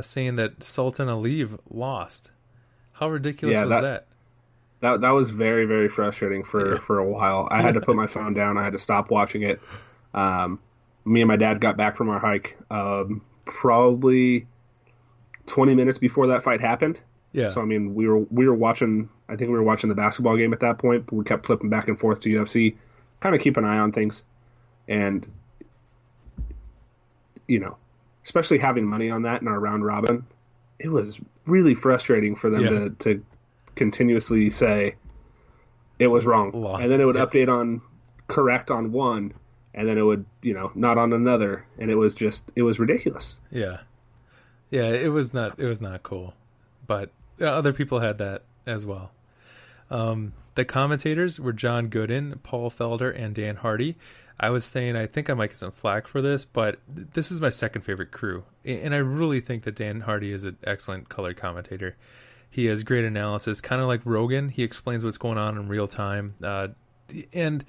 saying that Sultan Aliyev lost. How ridiculous Yeah, was that? that was very, very frustrating Yeah. for a while. I had Yeah. to put my phone down. I had to stop watching it. Um, Me and my dad got back from our hike probably 20 minutes before that fight happened. Yeah. So I mean, we were watching. I think we were watching the basketball game at that point. But we kept flipping back and forth to UFC, kind of keep an eye on things. And you know, especially having money on that in our round robin, it was really frustrating for them Yeah. to continuously say it was wrong, and Lost. then it would Yeah. update on correct on one, and then it would not on another, and it was ridiculous. Yeah. Yeah. It was not cool, but other people had that as well. The commentators were John Gooden, Paul Felder, and Dan Hardy. I was saying I think I might get some flack for this, but this is my second favorite crew, and I really think that Dan Hardy is an excellent color commentator. He has great analysis, kind of like Rogan. He explains what's going on in real time. And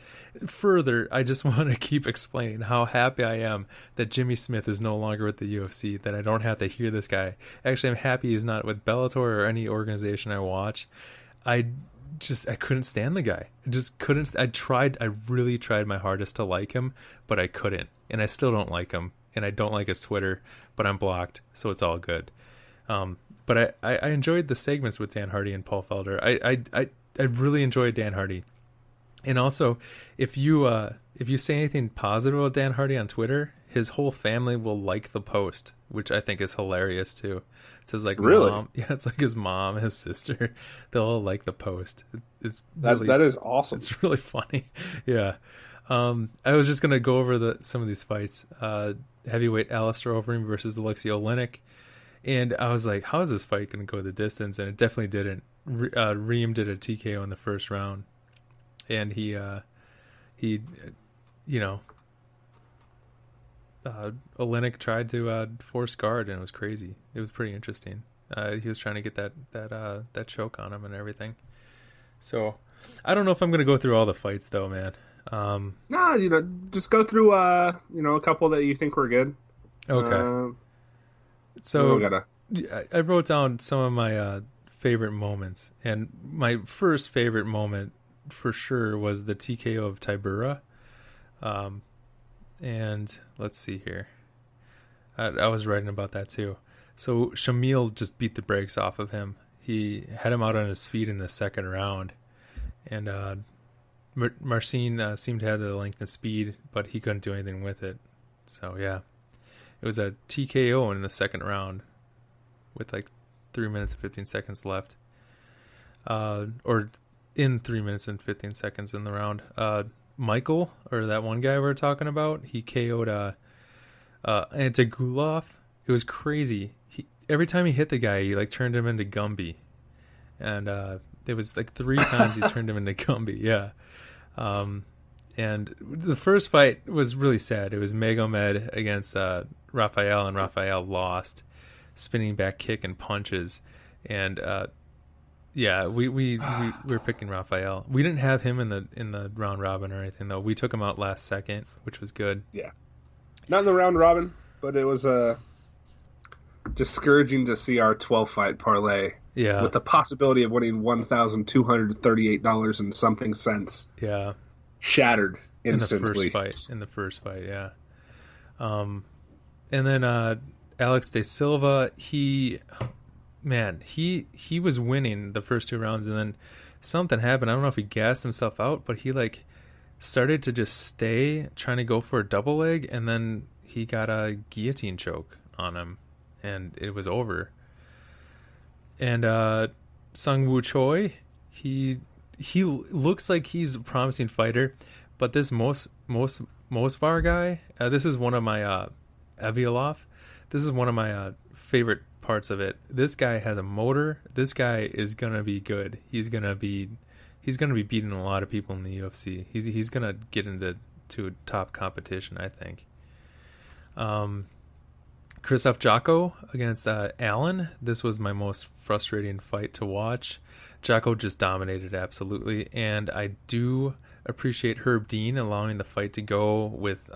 further, I just want to keep explaining how happy I am that Jimmy Smith is no longer with the UFC, that I don't have to hear this guy. Actually, I'm happy he's not with Bellator or any organization I watch. I I couldn't stand the guy. I just couldn't. I really tried my hardest to like him, but I couldn't. And I still don't like him. And I don't like his Twitter, but I'm blocked, so it's all good. But I enjoyed the segments with Dan Hardy and Paul Felder. I really enjoyed Dan Hardy. And also, if you say anything positive about Dan Hardy on Twitter, his whole family will like the post, which I think is hilarious too. It says like Really, mom, yeah, it's like his mom, his sister, they'll all like the post. It's really, that is awesome. it's really funny. Yeah. I was just gonna go over some of these fights. Heavyweight Alistair Overeem versus Alexei Oleinik, and I was like, how is this fight gonna go the distance? And it definitely didn't. Reem did a TKO in the first round, and he you know Olenek tried to force guard, and it was crazy. It was pretty interesting. He was trying to get that choke on him and everything. So I don't know if I'm gonna go through all the fights though, man. No, just go through a couple that you think were good. Okay, Uh, we don't so gotta. I wrote down some of my favorite moments, and my first favorite moment for sure was the TKO of Tybura. Um, and let's see here. I was writing about that too. So Shamil just beat the brakes off of him. He had him out on his feet in the second round, and Marcin seemed to have the length and speed, but he couldn't do anything with it. So yeah, it was a TKO in the second round with like 3 minutes and 15 seconds left, or in 3 minutes and 15 seconds in the round. Michael, or that one guy we were talking about, he KO'd Antigulov. It was crazy. Every time he hit the guy, he like turned him into Gumby, and it was like three times he turned him into Gumby. Yeah. And the first fight was really sad. It was Magomed against Raphael, and Raphael lost, spinning back kick and punches, and yeah, we were picking Raphael. We didn't have him in the round robin or anything though. We took him out last second, which was good. Yeah, not in the round robin, but it was discouraging to see our 12 fight parlay Yeah, with the possibility of winning $1,238 and something cents yeah. shattered In the first instantly. fight, yeah. Um, and then Alex De Silva, he was winning the first two rounds, and then something happened. I don't know if he gassed himself out, but he like started to just stay trying to go for a double leg, and then he got a guillotine choke on him, and it was over. And Sung Woo Choi, he looks like he's a promising fighter, but this Mosvar guy, this is one of my Avialov. This is one of my favorite parts of it. This guy has a motor. This guy is gonna be good. He's gonna be beating a lot of people in the UFC. He's gonna get into top competition, I think. Krzysztof Jocko against Allen. This was my most frustrating fight to watch. Jocko just dominated absolutely, and I do appreciate Herb Dean allowing the fight to go with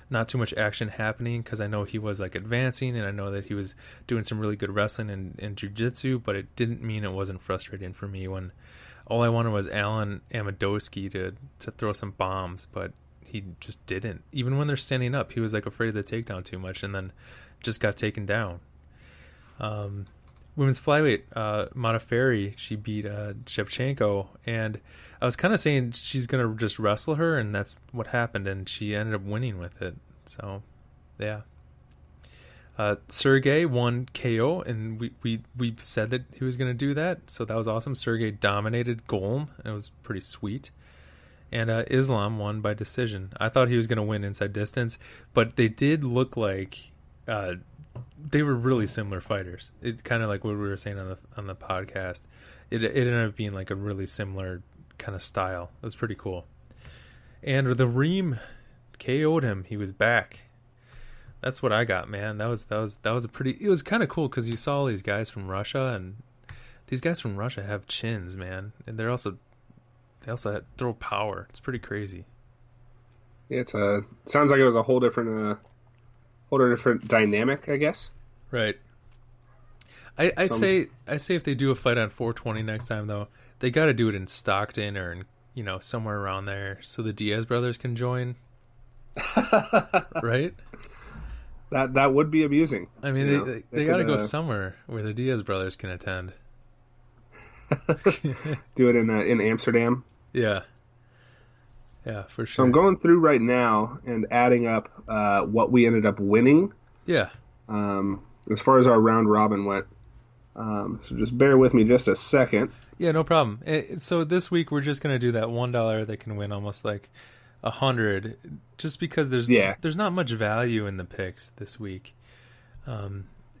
not too much action happening, because I know he was like advancing, and I know that he was doing some really good wrestling and jiu-jitsu, but it didn't mean it wasn't frustrating for me when all I wanted was Alan Amidowski to throw some bombs, but he just didn't. Even when they're standing up, he was like afraid of the takedown too much, and then just got taken down. Women's flyweight, Modafferi, she beat Shevchenko, and I was kind of saying she's going to just wrestle her, and that's what happened, and she ended up winning with it. So, yeah. Sergey won KO, and we said that he was going to do that, so that was awesome. Sergey dominated Golm. It was pretty sweet. And Islam won by decision. I thought he was going to win inside distance, but they did look like they were really similar fighters. It kind of like what we were saying on the podcast. It ended up being like a really similar kind of style. It was pretty cool. And the Reem KO'd him. He was back. That's what I got, man. That was a pretty. It was kind of cool because you saw all these guys from Russia, and these guys from Russia have chins, man, and they also throw power. It's pretty crazy. Yeah, sounds like it was a whole different dynamic, I guess. Right. I say if they do a fight on 420 next time, though, they got to do it in Stockton or in, somewhere around there, so the Diaz brothers can join. Right. That would be amusing. I mean, they got to go somewhere where the Diaz brothers can attend. Do it in Amsterdam. Yeah, for sure. So I'm going through right now and adding up what we ended up winning. Yeah. As far as our round robin went. So just bear with me just a second. Yeah, no problem. So this week we're just gonna do that $1 that can win almost like 100, just because there's not much value in the picks this week.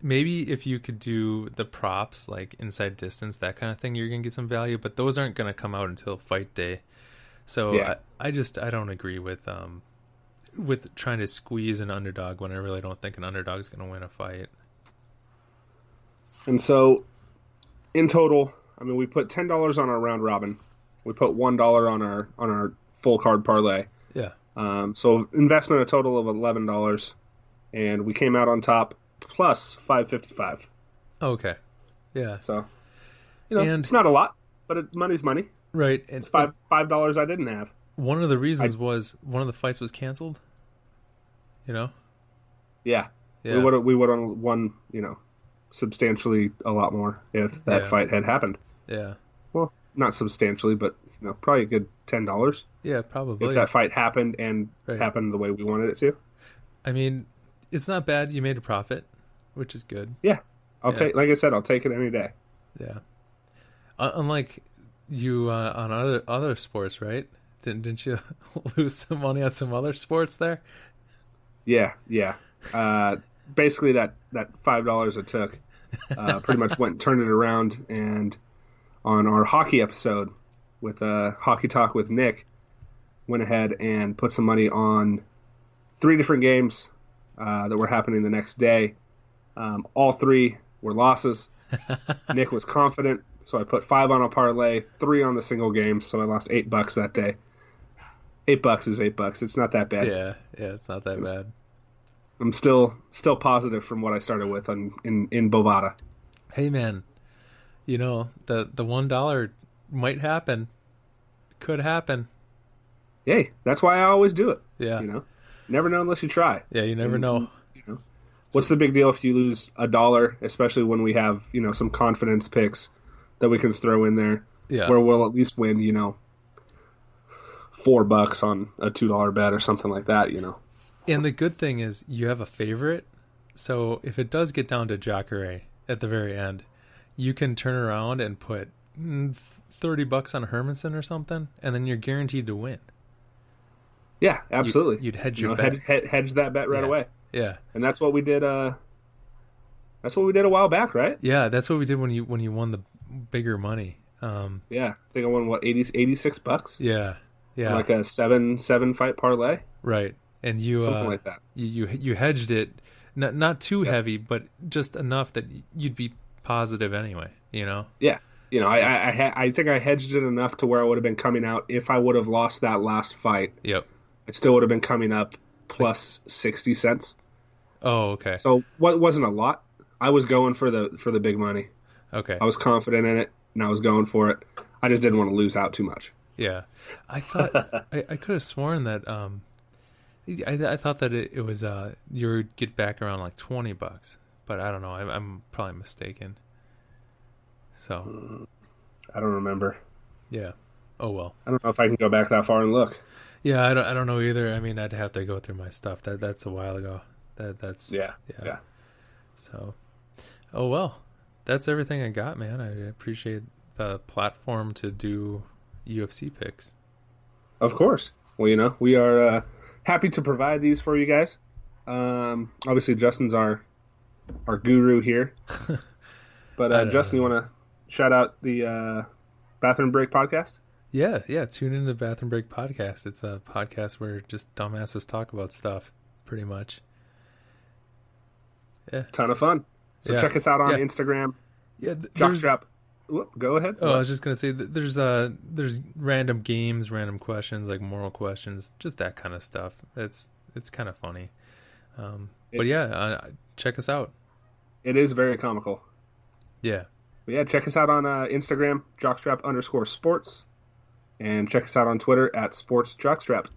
Maybe if you could do the props, like inside distance, that kind of thing, you're going to get some value, but those aren't going to come out until fight day. So yeah. I don't agree with trying to squeeze an underdog when I really don't think an underdog is going to win a fight. And so in total, I mean, we put $10 on our round robin. We put $1 on our full card parlay. Yeah. So investment a total of $11, and we came out on top. Plus $5.55. Okay, yeah. So, it's not a lot, but money's money. Right. It's $5 I didn't have. One of the reasons was one of the fights was canceled. Yeah. We would have won, substantially a lot more if that fight had happened. Yeah. Well, not substantially, but probably a good $10. Yeah, probably. If that fight happened and happened the way we wanted it to. I mean, it's not bad. You made a profit, which is good. Yeah. I'll take it any day. Yeah. Unlike you on other sports, right? Didn't you lose some money on some other sports there? Yeah. Basically that $5 it took pretty much turned it around, and on our hockey episode with Hockey Talk with Nick, went ahead and put some money on 3 different games that were happening the next day. All 3 were losses. Nick was confident, so I put 5 on a parlay, 3 on the single game, so I lost $8 that day. $8 is $8. It's not that bad. Yeah, it's not that bad. I'm still positive from what I started with in Bovada. Hey man, the $1 might happen. Could happen. Hey, that's why I always do it. Yeah. Never know unless you try. Yeah, you never know. What's the big deal if you lose $1, especially when we have, some confidence picks that we can throw in there, where we'll at least win, $4 on a $2 bet or something like that, And the good thing is you have a favorite, so if it does get down to Jacare at the very end, you can turn around and put $30 on Hermanson or something, and then you're guaranteed to win. Yeah, absolutely. You'd hedge your bet. Hedge that bet right away. Yeah, and that's what we did. That's what we did a while back, right? Yeah, that's what we did when you won the bigger money. Yeah, I think I won $86. Yeah. Like a seven fight parlay. Right, and you something like that. You hedged it Not too heavy, but just enough that you'd be positive anyway. Yeah. I think I hedged it enough to where I would have been coming out if I would have lost that last fight. Yep. It still would have been coming up plus 60 cents. Oh, okay. So what wasn't a lot. I was going for the big money. Okay. I was confident in it, and I was going for it. I just didn't want to lose out too much. Yeah. I thought I could have sworn that I thought that it was you would get back around like $20, but I don't know. I'm probably mistaken. So I don't remember. Yeah. Oh well. I don't know if I can go back that far and look. Yeah, I don't know either. I mean, I'd have to go through my stuff. That's a while ago. That's yeah. So, oh well. That's everything I got, man. I appreciate the platform to do UFC picks. Of course. Well, we are happy to provide these for you guys. Obviously, Justin's our guru here. But Justin, you want to shout out the Bathroom Break podcast? Yeah. Tune in to Bathroom Break podcast. It's a podcast where just dumbasses talk about stuff, pretty much. Yeah. Ton of fun. So check us out on Instagram. Yeah, Jockstrap. Go ahead. Oh, I was just gonna say that there's random games, random questions, like moral questions, just that kind of stuff. It's kind of funny. But yeah, check us out. It is very comical. Yeah. But yeah, check us out on Instagram, jockstrap_sports, and check us out on Twitter @sportsjockstrap.